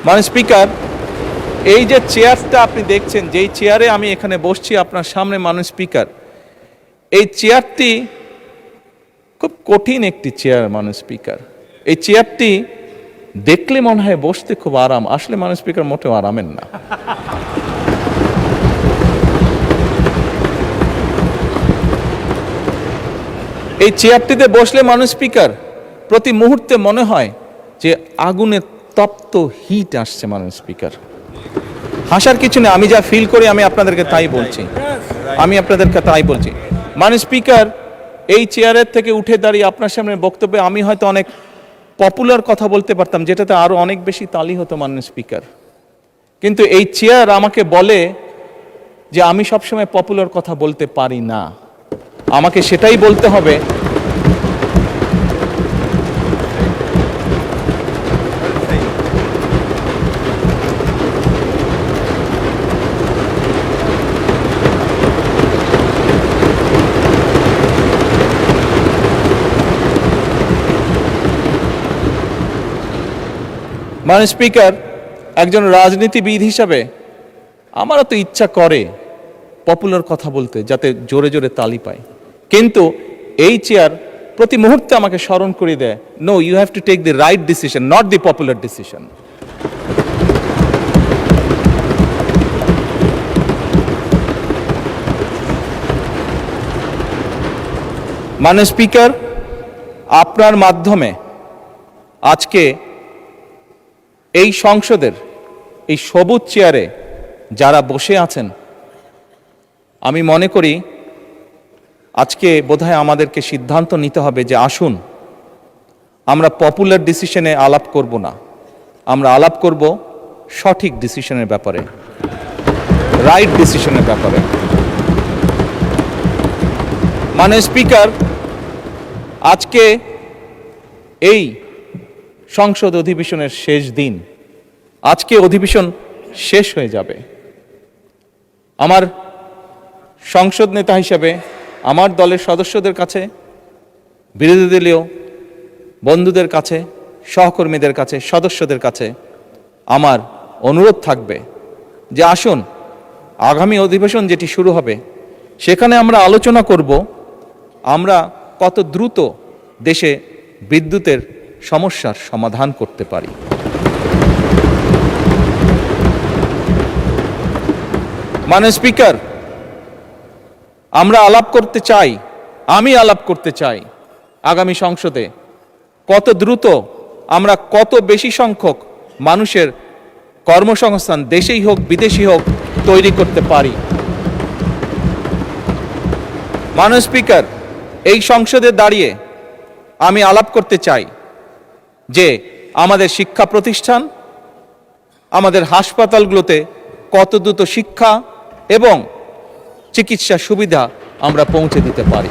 মাননীয় স্পিকার, এই যে চেয়ারটা আপনি দেখছেন, যেই চেয়ারে আমি এখানে বসছি আপনার সামনে মাননীয় স্পিকার, এই চেয়ারটি খুব কঠিন একটি চেয়ার মাননীয় স্পিকার। এই চেয়ারটি দেখলে মনে হয় বসতে খুব আরাম, আসলে মাননীয় স্পিকার মোটেও আরামের না। এই চেয়ারটিতে বসলে মাননীয় স্পিকার প্রতি মুহূর্তে মনে হয় যে আগুনের তপ্ত হিট আসছে মাননীয় স্পিকার। হাসার কিছু নেই, আমি যা ফিল করি আমি আপনাদেরকে তাই বলছি, মাননীয় স্পিকার, এই চেয়ারের থেকে উঠে দাঁড়িয়ে আপনার সামনে বক্তব্যে আমি হয়তো অনেক পপুলার কথা বলতে পারতাম, যেটাতে আরো অনেক বেশি তালি হতো মাননীয় স্পিকার। কিন্তু এই চেয়ার আমাকে বলে যে আমি সবসময় পপুলার কথা বলতে পারি না, আমাকে সেটাই বলতে হবে মাননীয় স্পিকার, একজন রাজনীতিবিদ হিসাবে আমারও তো ইচ্ছা করে পপুলার কথা বলতে, যাতে জোরে জোরে তালি পায়, কিন্তু এই চেয়ার প্রতি মুহূর্তে আমাকে স্মরণ করে দেয়, no, you have to take the right decision, not the popular decision. মাননীয় স্পিকার, আপনার মাধ্যমে আজকে এই সংসদের এই সবুজ চেয়ারে যারা বসে আছেন, আমি মনে করি আজকে বোধহয় আমাদেরকে সিদ্ধান্ত নিতে হবে যে আসুন আমরা পপুলার ডিসিশনে আলাপ করব না, আমরা আলাপ করব সঠিক ডিসিশনের ব্যাপারে, রাইট ডিসিশনের ব্যাপারে। মাননীয় স্পিকার, আজকে এই সংসদ অধিবেশনের শেষ দিন, আজকে অধিবেশন শেষ হয়ে যাবে। আমার সংসদ নেতা হিসেবে আমার দলের সদস্যদের কাছে, বিরোধী দলীয় বন্ধুদের কাছে, সহকর্মীদের কাছে, সদস্যদের কাছে আমার অনুরোধ থাকবে যে আসুন আগামী অধিবেশন যেটি শুরু হবে সেখানে আমরা আলোচনা করব আমরা কত দ্রুত দেশে বিদ্যুতের সমস্যার সমাধান করতে পারি। মাননীয় স্পিকার, আমরা আলাপ করতে চাই, আমি আলাপ করতে চাই আগামী সংসদে কত দ্রুত আমরা কত বেশি সংখ্যক মানুষের কর্মসংস্থান, দেশেই হোক বিদেশি হোক, তৈরি করতে পারি। মাননীয় স্পিকার, এই সংসদে দাঁড়িয়ে আমি আলাপ করতে চাই যে আমাদের শিক্ষা প্রতিষ্ঠান, আমাদের হাসপাতালগুলোতে কত দ্রুত শিক্ষা এবং চিকিৎসা সুবিধা আমরা পৌঁছে দিতে পারি।